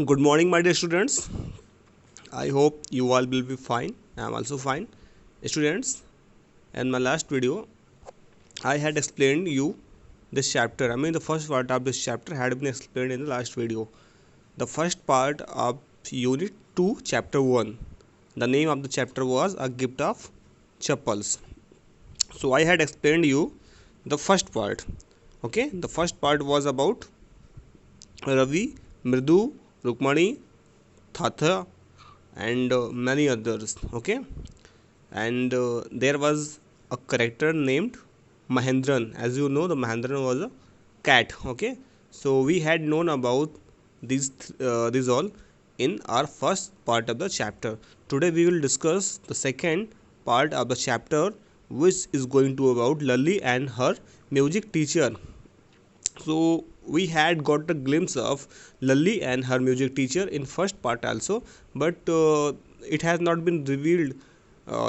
Good morning, my dear students. I hope you all will be fine. I am also fine. Students, in my last video, I had explained you this chapter. The first part of this chapter had been explained in the last video. The first part of Unit 2, Chapter 1. The name of the chapter was A Gift of Chappals. So I had explained you the first part. Okay, the first part was about Ravi, Mridu, Rukmani, Thatha, and many others. Okay, and there was a character named Mahendran. As you know, the Mahendran was a cat. Okay, so we had known about these all in our first part of the chapter. Today we will discuss the second part of the chapter, which is going to about Lali and her music teacher. So we had got a glimpse of Lali and her music teacher in first part also, but it has not been revealed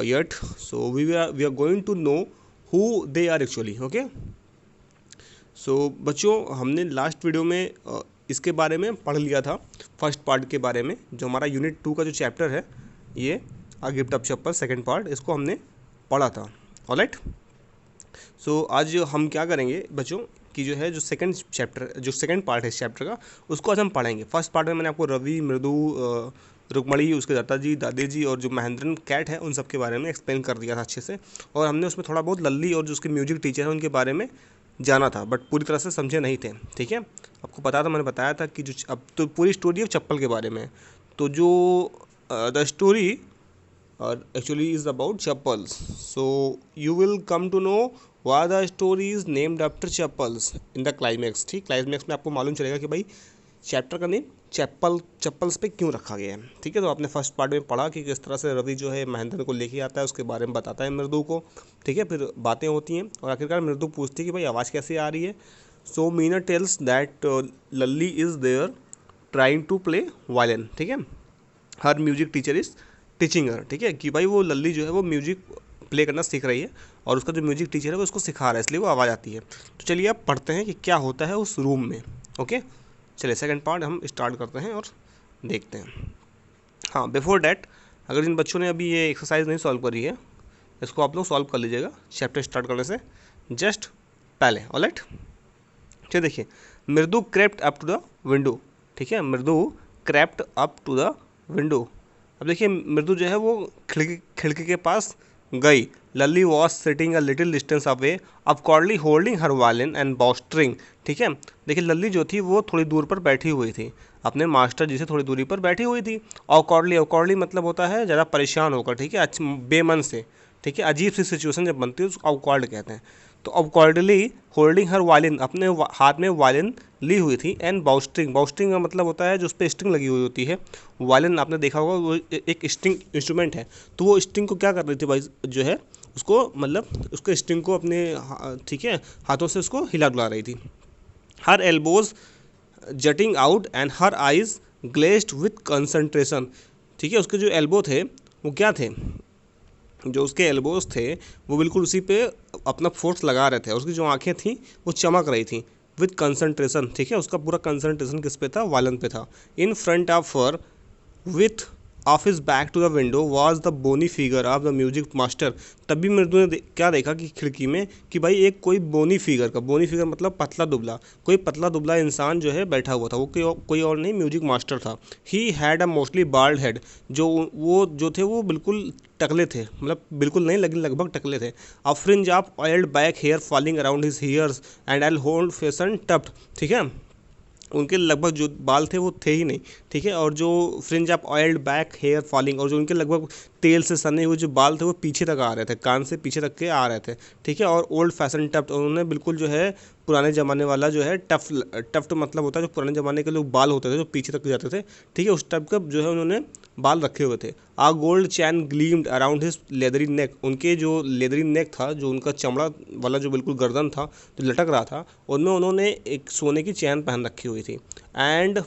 yet. So we are going to know who they are actually. Okay. सो बच्चों, हमने last video में इसके बारे में पढ़ लिया था, first part के बारे में, जो हमारा यूनिट 2 का जो चैप्टर है, ये a gift of chappal second part, इसको हमने पढ़ा था. ऑलराइट. सो आज हम क्या करेंगे बच्चों कि जो है जो सेकंड पार्ट है इस चैप्टर का, उसको आज हम पढ़ेंगे. फर्स्ट पार्ट में मैंने आपको रवि, मृदु, रुक्मणी, उसके दादाजी, दादी जी और जो महेंद्रन कैट है उन सब के बारे में एक्सप्लेन कर दिया था अच्छे से. और हमने उसमें थोड़ा बहुत लल्ली और जो उसके म्यूजिक टीचर हैं उनके बारे में जाना था, बट पूरी तरह से समझे नहीं थे. ठीक है, आपको पता था, मैंने बताया था कि जो अब तो पूरी स्टोरी है चप्पल के बारे में. तो जो the story actually is about chappals. So you will come to know why the story is named after chappals in the climax. ठीक, क्लाइमैक्स में आपको मालूम चलेगा कि भाई चैप्टर का नेम चप्पल्स पे क्यों रखा गया है. ठीक है, तो आपने फर्स्ट पार्ट में पढ़ा कि किस तरह से रवि जो है महेंद्र को लेके आता है, उसके बारे में बताता है मृदु को. ठीक है, फिर बातें होती हैं और आखिरकार मृदु पूछती है कि भाई आवाज़ कैसे आ रही है. So Meena tells that Lalli is there trying to play violin. ठीक है, her music teacher is teaching her. ठीक है, कि भाई वो लल्ली जो है वो म्यूजिक प्ले करना सीख रही है और उसका जो म्यूजिक टीचर है वो उसको सिखा रहा है, इसलिए वो आवाज़ आती है. तो चलिए अब पढ़ते हैं कि क्या होता है उस रूम में. ओके, चलिए सेकंड पार्ट हम स्टार्ट करते हैं और देखते हैं. हाँ, बिफोर डैट, अगर जिन बच्चों ने अभी ये एक्सरसाइज नहीं सॉल्व करी है, इसको आप लोग सॉल्व कर लीजिएगा चैप्टर स्टार्ट करने से जस्ट पहले. ऑलराइट, चलिए देखिए, Mridu crept up to the window. ठीक है, Mridu crept up to the window. अब देखिए मृदु जो है वो खिड़की के पास गई. Lalli was sitting a little distance away accordingly holding her violin and bolstering. ठीक है, देखिए लल्ली जो थी वो थोड़ी दूर पर बैठी हुई थी, अपने मास्टर जी से थोड़ी दूरी पर बैठी हुई थी. अकॉर्डली मतलब होता है ज़्यादा परेशान होकर. ठीक है, बेमन से. ठीक है, अजीब सी सिचुएशन जब बनती है उसको अकॉर्ड कहते हैं. तो अकॉर्डली होल्डिंग हर वायलिन, अपने हाथ में वायलिन ली हुई थी. एंड बाउस्ट्रिंग का मतलब होता है जो उस पर स्ट्रिंग लगी हुई होती है. वायलिन आपने देखा होगा वो एक स्ट्रिंग इंस्ट्रूमेंट है, तो वो स्ट्रिंग को क्या कर रही थी भाई जो है उसको, मतलब उसके स्ट्रिंग को अपने ठीक है हाथों से उसको हिला डुला रही थी. Her elbows jutting out and her eyes glazed with concentration. ठीक है, उसके जो एल्बो थे वो क्या थे, जो उसके एल्बोज थे वो बिल्कुल उसी पे अपना फोर्स लगा रहे थे. उसकी जो आंखें थी वो चमक रही थी विथ कंसंट्रेशन. ठीक है, उसका पूरा कंसंट्रेशन किस पे था, वायलिन पे था. In front of her with of his back to the window was the bony figure of the music master. तभी मृदु ने क्या देखा कि खिड़की में कि भाई एक कोई बोनी फिगर मतलब पतला दुबला, कोई पतला दुबला इंसान जो है बैठा हुआ था. वो कोई और नहीं, म्यूजिक मास्टर था. He had a mostly bald head. जो थे वो बिल्कुल टकले थे, मतलब बिल्कुल नहीं लेकिन लगभग टकले थे. A fringe of oiled back hair falling around his ears and L hold fashion tuft. ठीक है, उनके लगभग जो बाल थे वो थे ही नहीं. ठीक है, और जो fringe of oiled back hair falling, और जो उनके लगभग तेल से सने हुए जो बाल थे वो पीछे तक आ रहे थे, कान से पीछे तक के आ रहे थे. ठीक है, और ओल्ड फैशन टफ्ट, उन्होंने बिल्कुल जो है पुराने ज़माने वाला जो है टफ्ट मतलब होता है जो पुराने ज़माने के लोग बाल होते थे जो पीछे तक जाते थे. ठीक है, उस टाइप का जो है उन्होंने बाल रखे हुए थे. आ gold chain gleamed around his leathery नेक. उनके जो लेदरी नेक था, जो उनका चमड़ा वाला जो बिल्कुल गर्दन था जो लटक रहा था, उनमें उन्होंने एक सोने की चैन पहन रखी हुई थी. एंड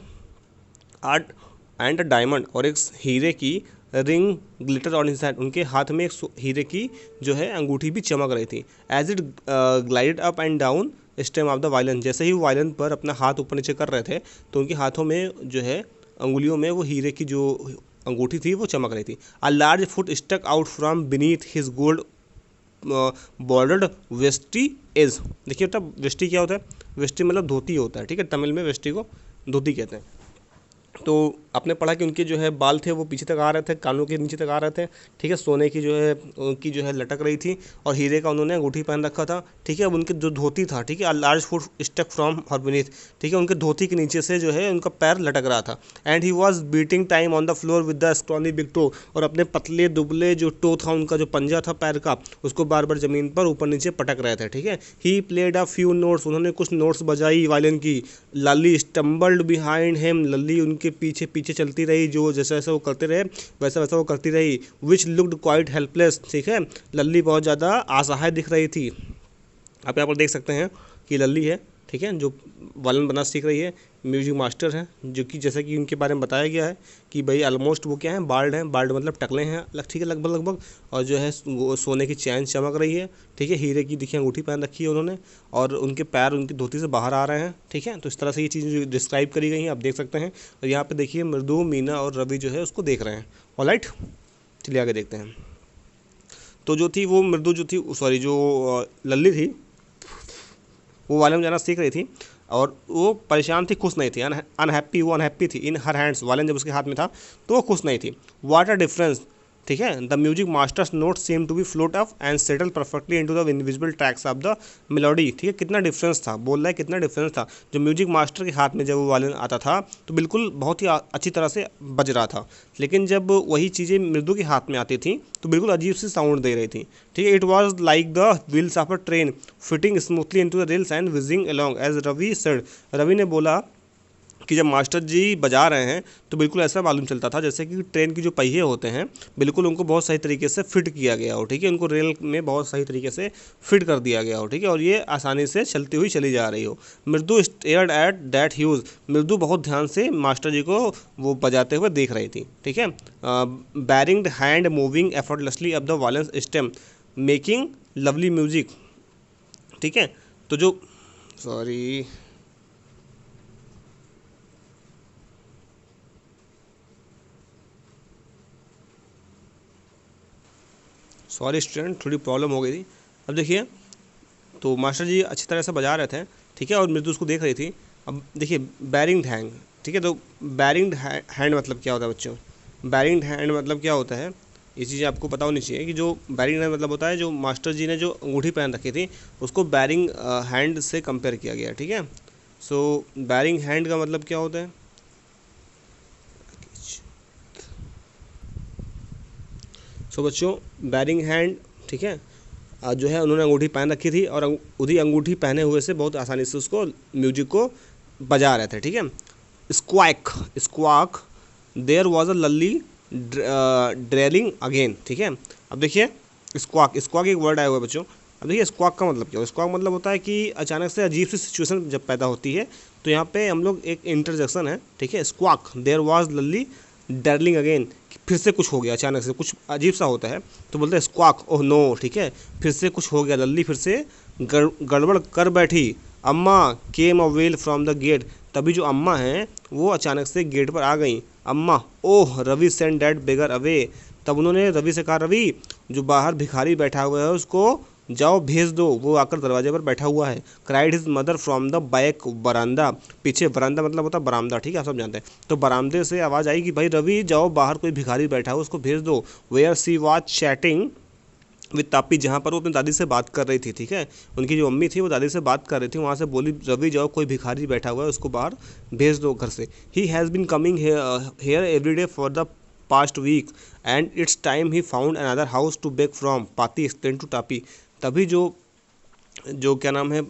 अ डायमंड, और एक हीरे की ring glitter on his hand. उनके हाथ में एक हीरे की जो है अंगूठी भी चमक रही थी. As it glided up and down stem of the violin. जैसे ही वायलिन पर अपना हाथ ऊपर नीचे कर रहे थे तो उनके हाथों में जो है अंगुलियों में वो हीरे की जो अंगूठी थी वो चमक रही थी। A large foot stuck out from beneath his gold bordered vesti is. देखिए बेटा वेस्टी क्या होता है, वेस्टी मतलब धोती होता है, ठीक है, तमिल में वेस्टी को धोती कहते हैं। तो आपने पढ़ा कि उनके जो है बाल थे वो पीछे तक आ रहे थे, कानों के नीचे तक आ रहे थे, ठीक है, सोने की जो है उनकी जो है लटक रही थी और हीरे का उन्होंने अंगूठी पहन रखा था, ठीक है। अब उनके जो धोती था, ठीक है, a large foot stuck from her beneath, ठीक है, उनके धोती के नीचे से जो है उनका पैर लटक रहा था। And he was beating time on the floor with the scrawny big toe, और अपने पतले दुबले जो टो था उनका जो पंजा था पैर का, उसको बार बार ज़मीन पर ऊपर नीचे पटक रहे थे, ठीक है। He played a few notes, उन्होंने कुछ नोट्स बजाई वायलिन की। लल्ली स्टम्बल्ड बिहाइंड हिम, लल्ली उनके पीछे पीछे चलती रही, जो जैसा जैसा वो करते रहे वैसा वैसा वो करती रही। विच लुक्ड क्वाइट हेल्पलेस, ठीक है, लल्ली बहुत ज़्यादा असहाय दिख रही थी। आप यहाँ पर देख सकते हैं कि लल्ली है, ठीक है, जो वायलिन बना सीख रही है, म्यूजिक मास्टर है, जो कि जैसा कि उनके बारे में बताया गया है कि भाई ऑलमोस्ट वो क्या है, बाल्ड हैं, बाल्ड मतलब टकले हैं, ठीक है, लगभग लगभग, और जो है वो सोने की चैन चमक रही है, ठीक है, हीरे की देखिए अंगूठी पहन रखी है उन्होंने, और उनके पैर उनकी धोती से बाहर आ रहे हैं, ठीक है। तो इस तरह से ये चीज़ें डिस्क्राइब करी गई हैं, आप देख सकते हैं। और यहाँ पे देखिए मृदु, मीना और रवि जो है उसको देख रहे हैं। ऑलराइट, चलिए आगे देखते हैं। तो जो थी वो मृदु जो थी, सॉरी जो लल्ली थी, वो वायलिन बजाना सीख रही थी और वो परेशान थी, खुश नहीं थी, अनहैप्पी, वो अनहैप्पी थी। इन हर हैंड्स, वायलिन जब उसके हाथ में था तो वो खुश नहीं थी। व्हाट अ डिफरेंस, ठीक है, the music master's note seem to be float up and settle perfectly into the invisible tracks of the melody, ठीक है, कितना डिफरेंस था, बोल रहा है कितना डिफरेंस था। जो म्यूजिक मास्टर के हाथ में जब वो वायलिन आता था तो बिल्कुल बहुत ही अच्छी तरह से बज रहा था, लेकिन जब वही चीज़ें मृदु के हाथ में आती थी तो बिल्कुल अजीब सी साउंड दे रही थी, ठीक है। It was like the wheels of a train fitting smoothly into the rails and whizzing along as Ravi said. Ravi ने बोला कि जब मास्टर जी बजा रहे हैं तो बिल्कुल ऐसा मालूम चलता था जैसे कि ट्रेन की जो पहिए होते हैं बिल्कुल उनको बहुत सही तरीके से फिट किया गया हो, ठीक है, उनको रेल में बहुत सही तरीके से फिट कर दिया गया हो, ठीक है, और ये आसानी से चलती हुई चली जा रही हो। मृदु स्टेयर्ड एट दैट ह्यूज, मृदु बहुत ध्यान से मास्टर जी को वो बजाते हुए देख रही थी, ठीक है। Bearing hand moving effortlessly up the violin stem making lovely music, ठीक है। तो जो सॉरी स्टूडेंट, थोड़ी प्रॉब्लम हो गई थी। अब देखिए, तो मास्टर जी अच्छी तरह से बजा रहे थे, ठीक है, और मृदु उसको देख रही थी। अब देखिए बैरिंग हैंड, ठीक है, तो बैरिंग हैंड मतलब क्या होता है बच्चों, बैरिंग हैंड मतलब क्या होता है, ये चीज़ें आपको पता होनी चाहिए कि जो बैरिंग हैंड मतलब होता है, जो मास्टर जी ने जो अंगूठी पहन रखी थी उसको बैरिंग हैंड से कंपेयर किया गया, ठीक है। सो बैरिंग हैंड का मतलब क्या होता है, सो बच्चों बैरिंग हैंड, ठीक है, जो है उन्होंने अंगूठी पहन रखी थी और उसी अंगूठी पहने हुए से बहुत आसानी से उसको म्यूजिक को बजा रहे थे, ठीक है। Squawk, squawk, there was a Lalli drilling again, ठीक है। अब देखिए स्क्वाक, स्क्वाक एक वर्ड आया हुआ है बच्चों। अब देखिए स्क्वाक का मतलब क्या होता है, स्क्वाक मतलब होता है कि अचानक से अजीब सी सिचुएशन जब पैदा होती है तो यहाँ पे हम लोग एक इंटरजेक्शन है, ठीक है, स्क्वाक, देयर वॉज लल्ली डर्लिंग अगेन, फिर से कुछ हो गया, अचानक से कुछ अजीब सा होता है तो बोलते हैं स्क्वाक, ओह नो, ठीक है, फिर से कुछ हो गया, लल्ली फिर से गड़बड़ कर बैठी। Amma came a wail from the gate, तभी जो अम्मा हैं वो अचानक से गेट पर आ गई। Amma, oh Ravi send that beggar away, तब उन्होंने रवि से कहा, रवि जो बाहर भिखारी बैठा हुआ है उसको जाओ भेज दो, वो आकर दरवाजे पर बैठा हुआ है। Cried his mother from the back बरामदा, पीछे बरामदा मतलब होता है बरामदा, ठीक है, आप सब जानते हैं। तो बरामदे से आवाज़ आई कि भाई रवि जाओ बाहर कोई भिखारी बैठा हो उसको भेज दो। Where she was chatting with Tapi, जहाँ पर वो अपनी दादी से बात कर रही थी, ठीक है, उनकी जो मम्मी थी वो दादी से बात कर रही थी, वहाँ से बोली रवि जाओ कोई भिखारी बैठा हुआ है उसको बाहर भेज दो घर से। He has been coming here every day for the past week and it's time he found another house to beg from, Pati explain to Tapi. तभी जो क्या नाम है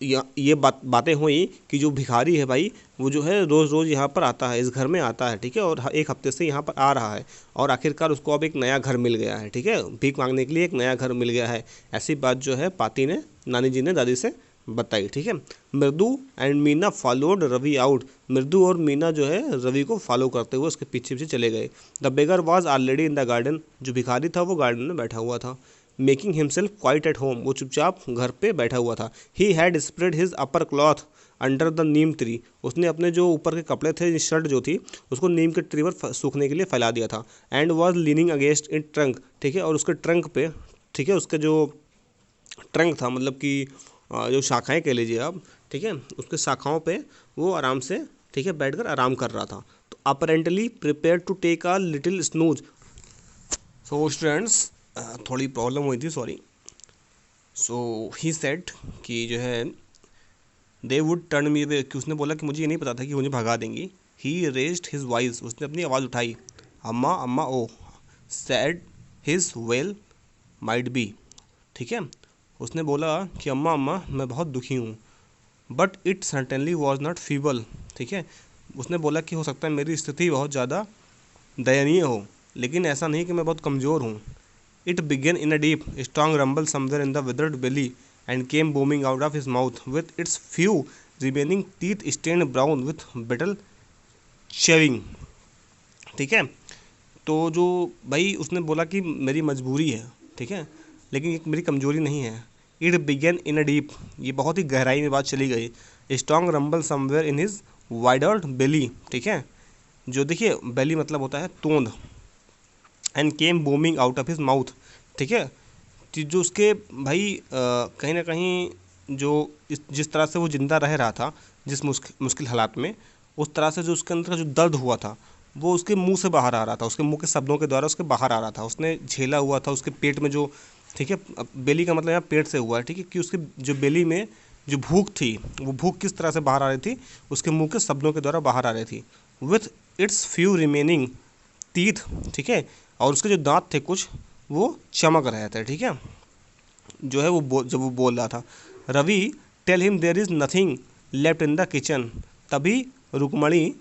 ये बातें हुई कि जो भिखारी है भाई वो जो है रोज़ रोज़ यहाँ पर आता है, इस घर में आता है, ठीक है, और एक हफ्ते से यहाँ पर आ रहा है और आखिरकार उसको अब एक नया घर मिल गया है, ठीक है, भीख मांगने के लिए एक नया घर मिल गया है। ऐसी बात जो है पाती ने, नानी जी ने दादी से बताई, ठीक है। Mridu and Meena followed Ravi out, Mridu और मीना जो है रवि को फॉलो करते हुए उसके पीछे पीछे चले गए। The beggar was already in the garden, जो भिखारी था वो गार्डन में बैठा हुआ था। Making himself quite at home, वो चुपचाप घर पे बैठा हुआ था। He had spread his upper cloth under the neem tree, उसने अपने जो ऊपर के कपड़े थे, शर्ट जो थी, उसको नीम के ट्री पर सूखने के लिए फैला दिया था। And was leaning against in trunk, ठीक है, और उसके ट्रंक पे, ठीक है, उसके जो ट्रंक था, मतलब कि जो शाखाएं कह लीजिए आप, ठीक है, उसके शाखाओं पे वो आराम से, ठीक है, बैठकर आराम कर रहा था। तो apparently prepare to take a little snooze. So students, थोड़ी प्रॉब्लम हुई थी, सॉरी। सो ही सेड कि जो है they would turn me away, कि उसने बोला कि मुझे ये नहीं पता था कि मुझे भगा देंगी। ही रेज्ड हिज वॉइस, उसने अपनी आवाज़ उठाई, Amma Amma oh. Said his wail might be, ठीक है, उसने बोला कि अम्मा अम्मा मैं बहुत दुखी हूँ। But it certainly was not feeble, ठीक है, उसने बोला कि हो सकता है मेरी स्थिति बहुत ज़्यादा दयनीय हो, लेकिन ऐसा नहीं कि मैं बहुत कमज़ोर हूँ। It began in a deep strong rumble somewhere in the withered belly and came booming out of his mouth with its few remaining teeth stained brown with betel shaving, ठीक है। तो जो भाई उसने बोला कि मेरी मजबूरी है, ठीक है, लेकिन एक मेरी कमजोरी नहीं है। It began in a deep, ये बहुत ही गहराई में बात चली गई। Strong rumble somewhere in his withered belly, ठीक है, जो देखिए बेली मतलब होता है तोंद। एंड केम बूमिंग आउट ऑफ हिज माउथ, ठीक है, जो उसके भाई कहीं ना कहीं जो जिस तरह से वो जिंदा रह रहा था, जिस मुश्किल हालात में, उस तरह से जो उसके अंदर का जो दर्द हुआ था वो उसके मुंह से बाहर आ रहा था, उसके मुंह के शब्दों के द्वारा उसके बाहर आ रहा था। उसने झेला हुआ था उसके पेट में जो, ठीक है, बेली का मतलब यहाँ पेट से हुआ है, ठीक है, कि उसके जो बेली में जो भूख थी, वो भूख किस तरह से बाहर आ रही थी, उसके मुंह के शब्दों के द्वारा बाहर आ रही थी। With its few remaining teeth, ठीक है, और उसके जो दांत थे कुछ वो चमक रहे थे, ठीक है, जो है वो जब वो बोल रहा था। Ravi tell him there is nothing left in the kitchen, तभी रुक्मणी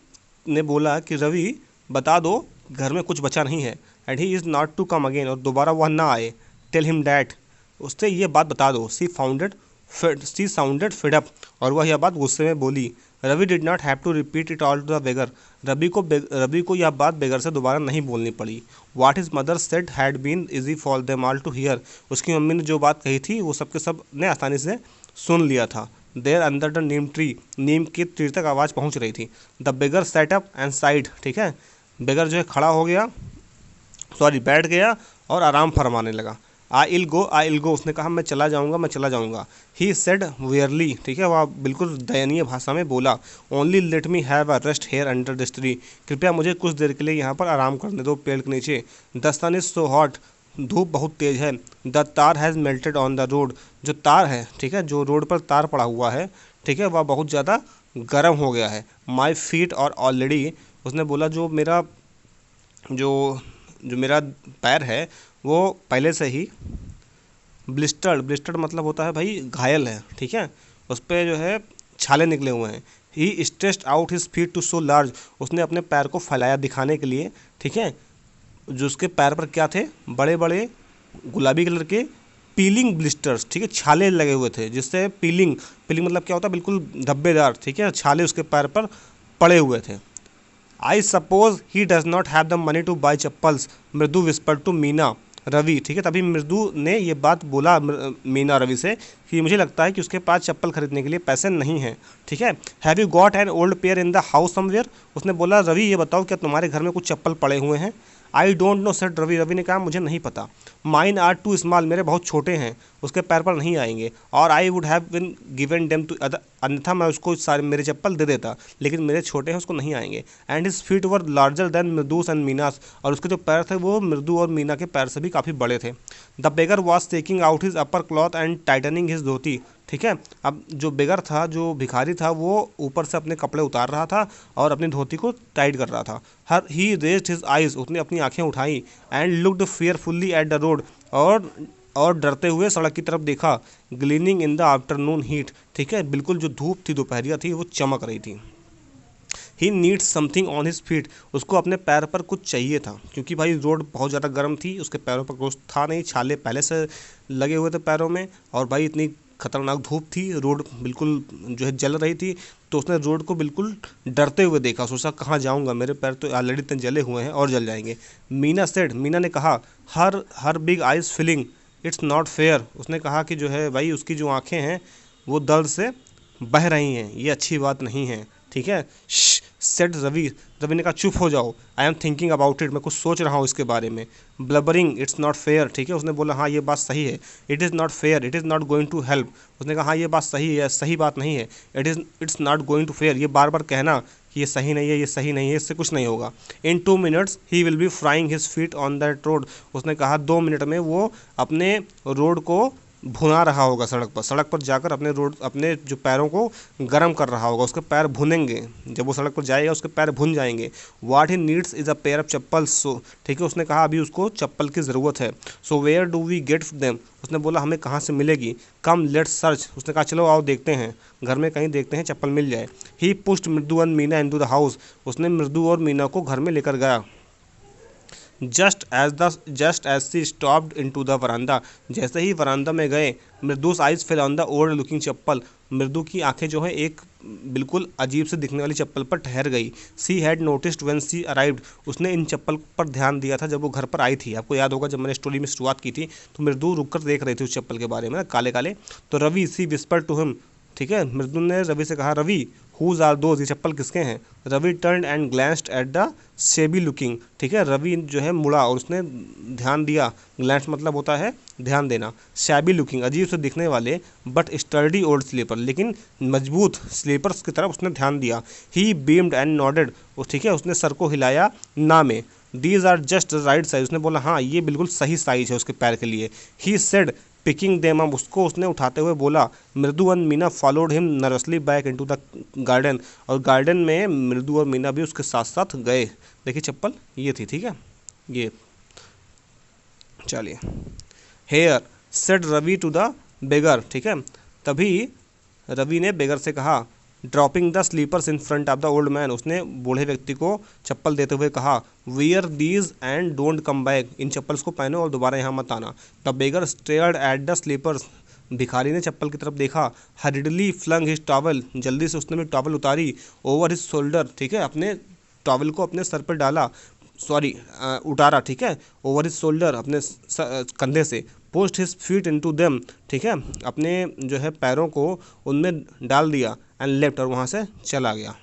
ने बोला कि रवि बता दो घर में कुछ बचा नहीं है। And he is not to come again, और दोबारा वह ना आए। टेल हिम डैट, उससे ये बात बता दो। सी साउंडेड फेड अप, और वह यह बात गुस्से में बोली। Ravi did not have to repeat it all to the beggar, Ravi को यह बात बेगर से दोबारा नहीं बोलनी पड़ी। What his mother said had been easy for them all to hear, उसकी मम्मी ने जो बात कही थी वो सबके सब ने आसानी से सुन लिया था। There under the neem tree, नीम के ट्री तक आवाज़ पहुंच रही थी। The beggar sat up and sighed, ठीक है, बेगर जो है खड़ा हो गया, सॉरी बैठ गया और आराम फरमाने लगा। आई इल गो, उसने कहा मैं चला जाऊंगा, मैं चला जाऊंगा। ही सेड वियरली, ठीक है, वह बिल्कुल दयनीय भाषा में बोला। Only let me have a rest here under this tree, कृपया मुझे कुछ देर के लिए यहाँ पर आराम करने दो पेड़ के नीचे। The sun is so hot, धूप बहुत तेज है। The tar has melted on the road, जो तार है, ठीक है, जो रोड पर तार पड़ा हुआ है, ठीक है, वह बहुत ज़्यादा गर्म हो गया है। माई फीट और ऑलरेडी, उसने बोला जो मेरा जो जो मेरा पैर है वो पहले से ही ब्लिस्टर्ड मतलब होता है भाई घायल है, ठीक है, उस पर जो है छाले निकले हुए हैं। He stretched out his feet two so large, उसने अपने पैर को फैलाया दिखाने के लिए, ठीक है, जो उसके पैर पर क्या थे, बड़े बड़े गुलाबी कलर के पीलिंग ब्लिस्टर्स, ठीक है, छाले लगे हुए थे, जिससे पीलिंग मतलब क्या होता है, बिल्कुल धब्बेदार, ठीक है, छाले उसके पैर पर पड़े हुए थे। I suppose he does not have the money two by chappals, मृदु विस्पर टू मीना रवि, ठीक है, तभी मृदु ने ये बात बोला मीना रवि से कि मुझे लगता है कि उसके पास चप्पल खरीदने के लिए पैसे नहीं हैं, ठीक है। Have you got an old pair in the house somewhere, उसने बोला रवि ये बताओ क्या तुम्हारे घर में कुछ चप्पल पड़े हुए हैं। I don't know said Ravi, Ravi ने कहा मुझे नहीं पता। माइन आर टू स्मॉल, मेरे बहुत छोटे हैं, उसके पैर पर नहीं आएंगे। और I would have been given them to other, अन्यथा मैं उसको सारे मेरे चप्पल दे देता, लेकिन मेरे छोटे हैं उसको नहीं आएंगे। And his feet were larger than Mridu's and Meena's, और उसके जो पैर थे वो मृदु और मीना के पैर से भी काफ़ी बड़े थे। The beggar was taking out his upper cloth and tightening his dhoti, ठीक है, अब जो बेगर था, जो भिखारी था, वो ऊपर से अपने कपड़े उतार रहा था और अपनी धोती को टाइट कर रहा था। Here he raised his eyes, उसने अपनी आंखें उठाई। And looked fearfully at the road, और डरते हुए सड़क की तरफ देखा। Gleaming in the afternoon heat, ठीक है, बिल्कुल जो धूप थी दोपहरिया थी वो चमक रही थी। He needs something on his feet, उसको अपने पैर पर कुछ चाहिए था, क्योंकि भाई रोड बहुत ज़्यादा गर्म थी, उसके पैरों पर कुछ था नहीं, छाले पहले से लगे हुए थे पैरों में, और भाई इतनी खतरनाक धूप थी, रोड बिल्कुल जो है जल रही थी। तो उसने रोड को बिल्कुल डरते हुए देखा, सोचा कहाँ जाऊँगा, मेरे पैर तो ऑलरेडी इतने जले हुए हैं और जल जाएंगे। मीना ने कहा her big eyes feeling it's not fair, उसने कहा कि जो है भाई उसकी जो आँखें हैं वो दर्द से बह रही हैं, ये अच्छी बात नहीं है, ठीक है। सेड रवि, रवि ने कहा चुप हो जाओ, I am thinking about it, मैं कुछ सोच रहा हूँ इसके बारे में। ब्लबरिंग, इट्स नॉट फेयर, ठीक है, उसने बोला हाँ ये बात सही है। It is not fair, it is not going to help, उसने कहा हाँ ये बात सही है, सही बात नहीं है। It's not going to fair, ये बार बार कहना कि ये सही नहीं है, ये सही नहीं है, इससे कुछ नहीं होगा। इन 2 minutes he will be frying his feet on that road, उसने कहा 2 मिनट में वो अपने रोड को भुना रहा होगा, सड़क पर जाकर अपने जो पैरों को गर्म कर रहा होगा, उसके पैर भुनेंगे, जब वो सड़क पर जाएगा उसके पैर भुन जाएंगे। What he needs is a pair of chappal, so ठीक है, उसने कहा अभी उसको चप्पल की ज़रूरत है। So where do we get them, उसने बोला हमें कहाँ से मिलेगी। कम लेट्स सर्च, उसने कहा चलो आओ देखते हैं, घर में कहीं देखते हैं चप्पल मिल जाए। He pushed Mridu and Meena into the house, उसने मृदु और मीना को घर में लेकर गया। Just as she stopped into the veranda, जैसे ही वरांदा में गए, Mridu's eyes fell on the old looking chappal, Mridu की आंखें जो है एक बिल्कुल अजीब से दिखने वाली चप्पल पर ठहर गई। She had noticed when she arrived, उसने इन चप्पल पर ध्यान दिया था जब वो घर पर आई थी। आपको याद होगा जब मैंने स्टोरी में शुरुआत की थी तो मृदु रुक कर देख रही थी उस चप्पल के बारे में, काले काले। तो रवि, सी विस्पर टू हिम, ठीक है, मृदु ने रवि से कहा रवि हुज आर दोज, ये चप्पल किसके हैं। Ravi turn and glanced at the shabby looking, ठीक है, रवि जो है मुड़ा और उसने ध्यान दिया, ग्लैंस मतलब होता है ध्यान देना। शैबी लुकिंग, अजीब से दिखने वाले बट स्टर्डी ओल्ड स्लीपर, लेकिन मजबूत स्लीपर्स की तरफ उसने ध्यान दिया। ही बीम्ड एंड नॉडेड, ठीक है, उसने सर को हिलाया ना में। These are just right size, उसने बोला हाँ ये बिल्कुल सही साइज है उसके पैर के लिए। He said picking them up, उसको उसने उठाते हुए बोला। मृदु and Meena followed him nervously back into the garden, और गार्डन में मृदु और मीना भी उसके साथ साथ गए। देखिए चप्पल ये थी, ठीक है, ये चलिए। Here said Ravi to the beggar, ठीक है, तभी रवि ने बेगर से कहा। Dropping the slippers in front of the old man, उसने बूढ़े व्यक्ति को चप्पल देते हुए कहा। Wear these and don't come back, इन चप्पल्स को पहनो और दोबारा यहाँ मत आना। The beggar stared at the slippers, भिखारी ने चप्पल की तरफ देखा। हरिडली फ्लंग हिज टॉवल, जल्दी से उसने भी टॉवल उतारी। ओवर हिज शोल्डर, ठीक है, अपने टॉवल को अपने सर पर डाला, सॉरी उतारा, ठीक है, ओवर हिज शोल्डर, अपने कंधे से। Post his feet into them, ठीक है, अपने जो है पैरों को उनमें डाल दिया। एंड लेफ्ट, और वहाँ से चला गया।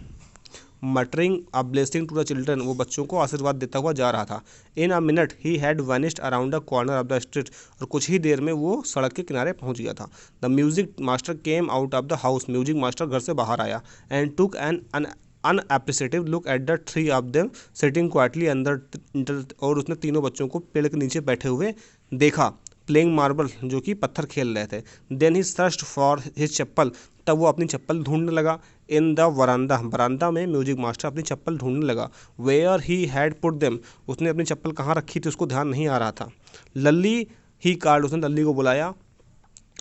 Muttering a blessing to the children, वो बच्चों को आशीर्वाद देता हुआ जा रहा था। In a minute he had vanished around the corner of the street, और कुछ ही देर में वो सड़क के किनारे पहुंच गया था। The music master came out of the house, music master घर से बाहर आया। And took an unappreciative look at the three of them sitting quietly अंदर, और उसने तीनों बच्चों को पेड़ के नीचे बैठे हुए देखा, प्लेइंग मार्बल, जो कि पत्थर खेल रहे थे। Then he searched for his chappal, तब वो अपनी चप्पल ढूंढने लगा। इन द वरांदा, बरामदा में म्यूजिक मास्टर अपनी चप्पल ढूंढने लगा। Where he had put them, उसने अपनी चप्पल कहाँ रखी थी उसको ध्यान नहीं आ रहा था। लल्ली ही कार्ड, उसने लल्ली को बुलाया।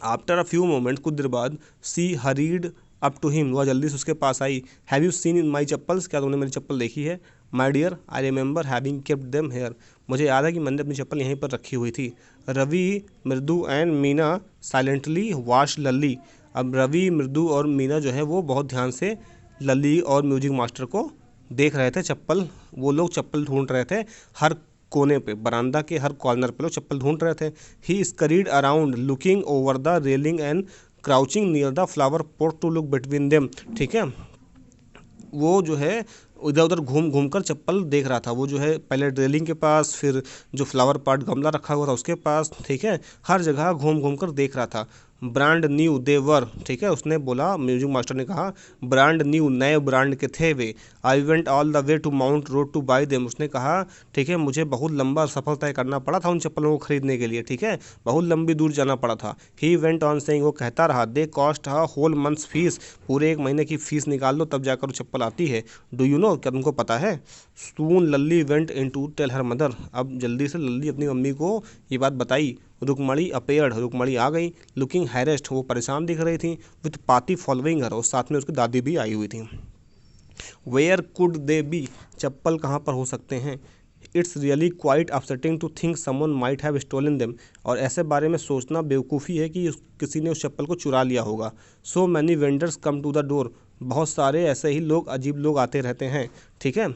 आफ्टर अ फ्यू मोमेंट, कुछ देर बाद, she hurried up to him, वह जल्दी से उसके पास आई। Have you seen in my chappals, क्या तुमने मेरी चप्पल देखी है। My dear I remember having kept them here, मुझे याद है कि मैंने अपनी चप्पल यहीं पर रखी हुई थी। रवि, मृदु एंड मीना साइलेंटली वॉच लल्ली, अब रवि, मृदु और मीना जो है वो बहुत ध्यान से लल्ली और म्यूजिक मास्टर को देख रहे थे। चप्पल, वो लोग चप्पल ढूंढ रहे थे, हर कोने पे, बरामदा के हर कॉर्नर पे लोग चप्पल ढूंढ रहे थे। He scurried around looking over the railing and crouching near the flower pot to look between them, ठीक है, वो जो है इधर उधर घूम घूम कर चप्पल देख रहा था। वो जो है पहले रेलिंग के पास, फिर जो फ्लावर पॉट गमला रखा हुआ था उसके पास, ठीक है, हर जगह घूम घूम कर देख रहा था। ब्रांड न्यू देवर, ठीक है, उसने बोला, म्यूजिक मास्टर ने कहा ब्रांड न्यू, नए ब्रांड के थे वे। I went all the way to Mount Road to buy them, उसने कहा, ठीक है, मुझे बहुत लंबा सफ़र तय करना पड़ा था उन चप्पलों को खरीदने के लिए, ठीक है, बहुत लंबी दूर जाना पड़ा था। ही वेंट ऑन सेइंग, वो कहता रहा, they cost a whole month's fees, पूरे 1 महीने की फीस निकाल लो तब जाकर वो चप्पल आती है। डू यू नो, क्या तुमको पता है। Soon Lalli went in to tell her mother, अब जल्दी से लल्ली अपनी मम्मी को ये बात बताई। रुकमणी अपेयर्ड, रुकमणी आ गई। लुकिंग हैरेस्ड, वो परेशान दिख रही थी। विथ पाती फॉलोइंग हर, और साथ में उसकी दादी भी आई हुई थी। वेयर कुड दे बी, चप्पल कहाँ पर हो सकते हैं। It's really quite upsetting to think someone might have stolen them, और ऐसे बारे में सोचना बेवकूफ़ी है कि किसी ने उस चप्पल को चुरा लिया होगा। So many vendors come to the door, बहुत सारे ऐसे ही लोग, अजीब लोग आते रहते हैं, ठीक है।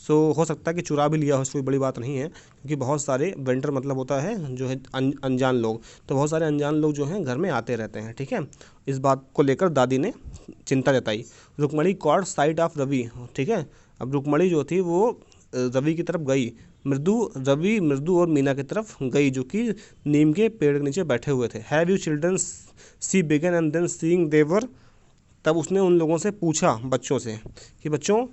सो हो सकता है कि चुरा भी लिया हो, कोई बड़ी बात नहीं है, क्योंकि बहुत सारे वेंटर मतलब होता है जो है अनजान लोग, तो बहुत सारे अनजान लोग जो हैं घर में आते रहते हैं, ठीक है। इस बात को लेकर दादी ने चिंता जताई। Rukmini caught sight of Ravi, ठीक है। अब रुक्मणी जो थी वो रवि की तरफ गई। मृदु और मीना की तरफ गई, जो कि नीम के पेड़ के नीचे बैठे हुए थे। Have you children see begin and then seeing there, तब उसने उन लोगों से पूछा, बच्चों से, कि बच्चों,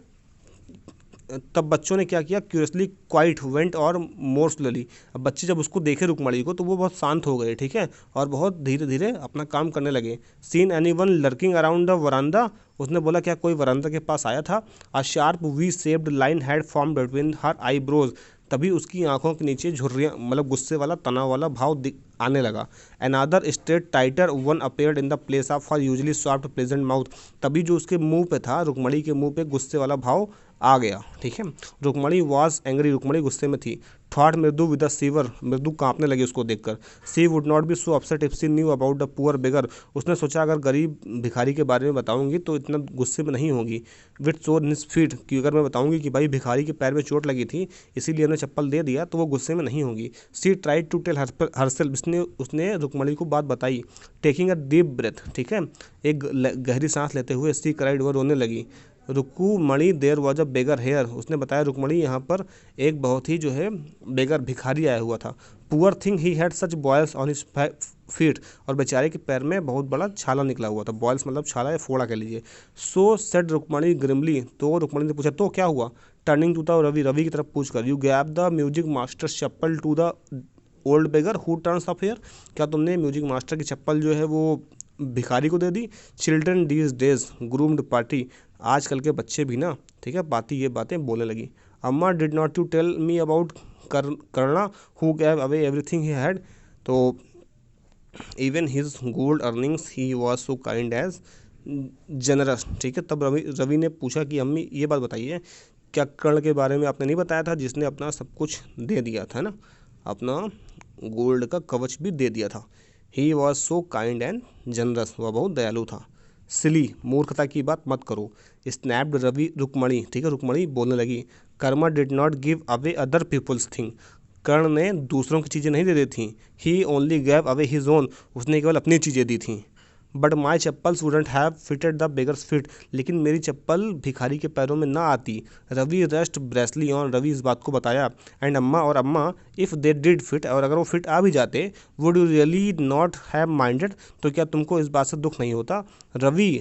तब बच्चों ने क्या किया, क्यूरियसली क्वाइट वेंट और मोर स्लोली। अब बच्चे जब उसको देखे रुक्मणी को तो वो बहुत शांत हो गए, ठीक है, और बहुत धीरे धीरे अपना काम करने लगे। Seen anyone lurking around the veranda, उसने बोला क्या कोई वरांदा के पास आया था। A sharp V shaped line had form between her eyebrows, तभी उसकी आंखों के नीचे झुर्रियाँ मतलब गुस्से वाला तनाव वाला भाव आने लगा। Another straight tighter one appeared in the place of her usually soft pleasant mouth, तभी जो उसके मुंह पे था, रुक्मणी के मुंह पे गुस्से वाला भाव आ गया, ठीक है। रुक्मणी वॉज एंग्री, रुक्मणी गुस्से में थी। थॉट मृदु विद द सीवर, मृदु कांपने लगी उसको देखकर। She would not be so upset if she knew about the poor beggar, उसने सोचा अगर गरीब भिखारी के बारे में बताऊंगी तो इतना गुस्से में नहीं होगी। विथ सोर इन हिज फीट, कि अगर मैं बताऊंगी कि भाई भिखारी के पैर में चोट लगी थी इसीलिए उन्हें चप्पल दे दिया, तो वो गुस्से में नहीं होगी। सी ट्राइड टू टेल हरसेल्फ, उसने रुक्मणी को बात बताई। टेकिंग अ डीप ब्रेथ, ठीक है, एक गहरी सांस लेते हुए सी क्राइड, वो रोने लगी। Rukmini there was a beggar here, उसने बताया रुक्मणी यहाँ पर एक बहुत ही जो है बेगर भिखारी आया हुआ था। Poor thing he had such boils on his feet, और बेचारे के पैर में बहुत बड़ा छाला निकला हुआ था। बॉयल्स मतलब छाला या फोड़ा कह लीजिए। सो सेड रुक्मणी ग्रिमली, तो रुक्मणी ने पूछा तो क्या हुआ। टर्निंग टू द रवि की तरफ पूछ कर, you gave the music master chappal to the old beggar who turns up here, क्या तुमने म्यूजिक मास्टर की चप्पल जो है वो भिखारी को दे दी। Children these days groomed party, आजकल के बच्चे भी ना, ठीक है, ये बातें बोलने लगी। Amma did not you tell me about Karna who gave away everything he had, तो even his gold earrings he was so kind as generous, ठीक है। तब रवि ने पूछा कि अम्मी ये बात बताइए, क्या कर्ण के बारे में आपने नहीं बताया था जिसने अपना सब कुछ दे दिया था ना, अपना गोल्ड का कवच भी दे दिया था। ही was so kind and generous, वह बहुत दयालु था। सिली, मूर्खता की बात मत करो। स्नैप्ड रवि रुक्मणी, ठीक है, रुक्मणी बोलने लगी। Karna did not give away other people's thing, Karna ने दूसरों की चीज़ें नहीं दे दी थी। He only gave away his own, उसने केवल अपनी चीज़ें दी थी। But my chappals wouldn't have fitted the beggar's feet, लेकिन मेरी चप्पल भिखारी के पैरों में ना आती। Ravi rest briskly on, Ravi इस बात को बताया। एंड अम्मा, और अम्मा, इफ़ दे डिड फिट, और अगर वो फिट आ भी जाते, would you really not have minded, तो क्या तुमको इस बात से दुख नहीं होता। रवि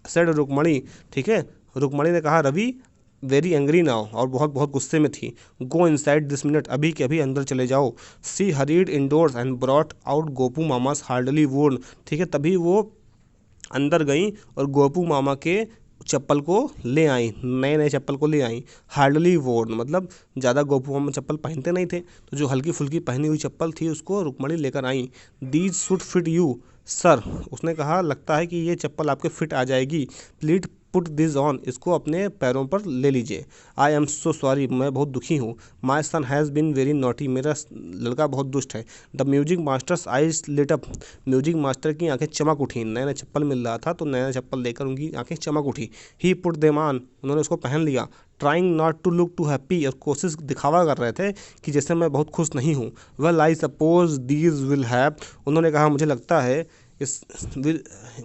सेड रुक्मणी, ठीक है, रुक्मणी ने कहा रवि वेरी एंग्री नाउ, और बहुत बहुत गुस्से में थी। गो इनसाइड दिस मिनट, अभी के अभी अंदर चले जाओ। She hurried indoors and brought out Gopu Mama's hardly worn, ठीक है, तभी वो अंदर गई और गोपू मामा के चप्पल को ले आई, नए नए चप्पल को ले आई। हार्डली वोर्न मतलब ज़्यादा गोपू मामा चप्पल पहनते नहीं थे, तो जो हल्की फुल्की पहनी हुई चप्पल थी उसको रुक्मणी लेकर आई। These should fit you sir, उसने कहा लगता है कि ये चप्पल आपके फिट आ जाएगी। प्लीज पुट दिस ऑन, इसको अपने पैरों पर ले लीजिए। आई एम सो सॉरी, मैं बहुत दुखी हूँ। My son has been very naughty, मेरा लड़का बहुत दुष्ट है। The music master's eyes lit up, music master की आंखें चमक उठी। नया नया चप्पल मिल रहा था तो नया चप्पल लेकर उनकी आंखें चमक उठी। ही पुट देम ऑन, उन्होंने उसको पहन लिया। Trying not to look too happy, और कोशिश दिखावा कर रहे थे कि जैसे मैं बहुत खुश नहीं हूँ। Well I suppose these will have, उन्होंने कहा मुझे लगता है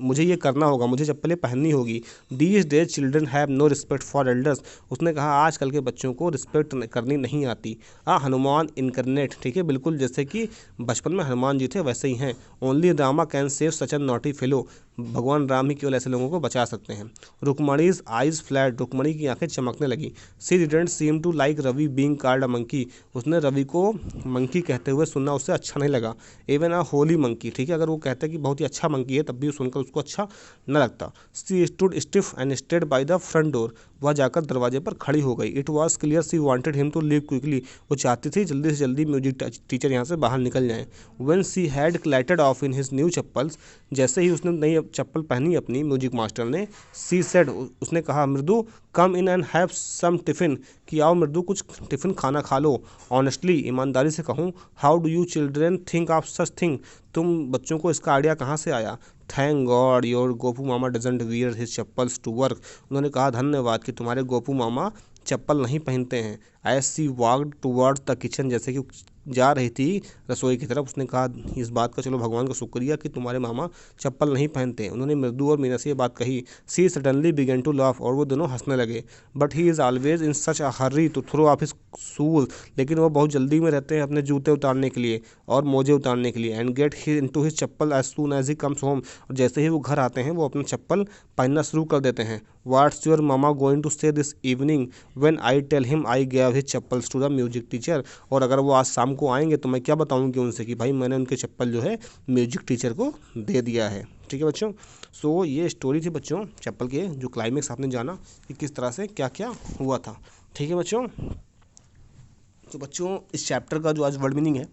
मुझे ये करना होगा, मुझे चप्पलें पहननी होगी। These days children have no respect for elders, उसने कहा आजकल के बच्चों को रिस्पेक्ट करनी नहीं आती। हनुमान इनकर्नेट, ठीक है, बिल्कुल जैसे कि बचपन में हनुमान जी थे वैसे ही हैं। Only Rama can save such a naughty fellow, भगवान राम ही केवल ऐसे लोगों को बचा सकते हैं। रुक्मणीज आइज फ्लैट, रुक्मणी की आंखें चमकने लगी। She didn't seem to like Ravi being called a monkey, उसने रवि को मंकी कहते हुए सुनना उससे अच्छा नहीं लगा। इवन अ होली मंकी, ठीक है, अगर वो कहते कि बहुत ही अच्छा मंकी है तब भी सुनकर उसको अच्छा न लगता। She stood stiff and stayed by the front door, वह जाकर दरवाजे पर खड़ी हो गई। It was clear she wanted him to leave quickly, वो चाहती थी जल्दी से जल्दी म्यूजिक टीचर यहाँ से बाहर निकल जाएं। When she had clattered off in his new chappals, जैसे ही उसने नई चप्पल पहनी अपनी म्यूजिक मास्टर ने, सी सेड, उसने कहा Mridu come in and have some tiffin, कि आओ मृदु कुछ टिफ़िन खाना खा लो। ऑनेस्टली, ईमानदारी से कहूँ, how do you children think of such thing, तुम बच्चों को इसका आइडिया कहाँ से आया। Thank God your Gopu mama doesn't wear his chappals to work, उन्होंने कहा धन्यवाद कि तुम्हारे गोपू मामा चप्पल नहीं पहनते हैं। As she walked towards the kitchen, जैसे कि जा रही थी रसोई की तरफ, उसने कहा इस बात का चलो भगवान का शुक्रिया कि तुम्हारे मामा चप्पल नहीं पहनते। उन्होंने मृदु और मीना से ये बात कही। She suddenly began to laugh, और वो दोनों हंसने लगे। But he is always in such a hurry to throw off his shoes, लेकिन वो बहुत जल्दी में रहते हैं अपने जूते उतारने के लिए और मोजे उतारने के लिए। And get he into his chappal as soon as he comes home, और जैसे ही वो घर आते हैं वो अपना चप्पल पहनना शुरू कर देते हैं। What's your mama going to say this evening when I tell him I gave his chappals to the music teacher, और अगर वो आज शाम को आएंगे तो मैं क्या बताऊंगी उनसे कि भाई मैंने उनके चप्पल जो है म्यूजिक टीचर को दे दिया है। ठीक है बच्चों, सो ये स्टोरी थी बच्चों चप्पल के, जो क्लाइमेक्स आपने जाना कि किस तरह से क्या क्या हुआ था। ठीक है बच्चों, तो बच्चों इस चैप्टर का जो आज वर्ड मीनिंग है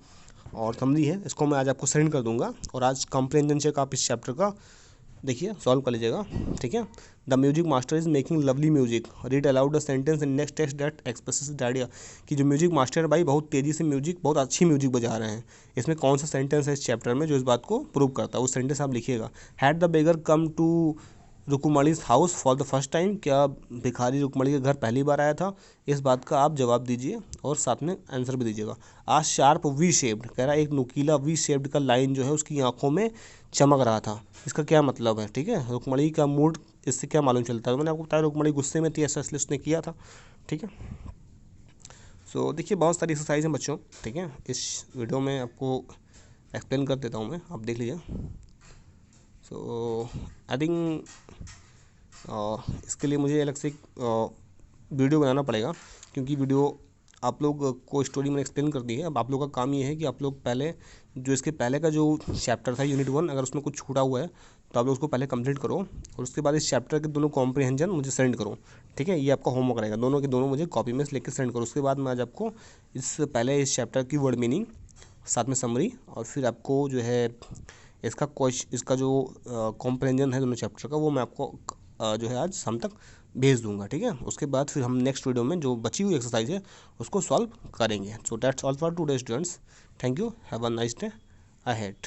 और समरी है इसको मैं आज आपको सेंड कर दूंगा, और आज कंप्रेंजन चेक आप इस चैप्टर का देखिए सॉल्व कर लीजिएगा। ठीक है, the music master is making lovely music, read aloud the sentence in next text that expresses the idea, कि जो म्यूजिक मास्टर भाई बहुत तेज़ी से म्यूजिक, बहुत अच्छी म्यूजिक बजा रहे हैं। इसमें कौन सा सेंटेंस है इस चैप्टर में जो इस बात को प्रूव करता है, उस सेंटेंस आप लिखिएगा। Had the beggar come to Rukmani's house for the first time, क्या भिखारी रुक्मणी के घर पहली बार आया था, इस बात का आप जवाब दीजिए और साथ में आंसर भी दीजिएगा। आज शार्प वी शेप्ड, कह रहा है एक नुकीला वी शेप्ड का लाइन जो है उसकी आंखों में चमक रहा था, इसका क्या मतलब है। ठीक है, रुक्मणी का मूड इससे क्या मालूम चलता है, मैंने आपको बताया रुक्मणी गुस्से में थी, ऐसा इसलिए उसने किया था। ठीक है, सो देखिए बहुत सारी एक्सरसाइज हैं बच्चों। ठीक है, इस वीडियो में आपको एक्सप्लेन कर देता हूँ मैं, आप देख लीजिए। सो आई थिंक इसके लिए मुझे अलग से वीडियो बनाना पड़ेगा, क्योंकि वीडियो आप लोग को स्टोरी मैंने एक्सप्लेन कर दी है। अब आप लोग का काम ये है कि आप लोग पहले जो इसके पहले का जो चैप्टर था यूनिट 1, अगर उसमें कुछ छूटा हुआ है तो आप लोग उसको पहले कंप्लीट करो, और उसके बाद इस चैप्टर के दोनों कॉम्प्रिहेंजन मुझे सेंड करो। ठीक है, ये आपका होमवर्क रहेगा, दोनों के दोनों मुझे कॉपी में लेकर सेंड करो। उसके बाद मैं आज आपको पहले इस चैप्टर की वर्ड मीनिंग, साथ में समरी, और फिर आपको जो है इसका जो कॉम्प्रिहेंजन है दोनों चैप्टर का, वो मैं आपको जो है आज शाम तक भेज दूंगा। ठीक है, उसके बाद फिर हम नेक्स्ट वीडियो में जो बची हुई एक्सरसाइज है उसको सॉल्व करेंगे। So that's all for today students, thank you, have a nice day ahead.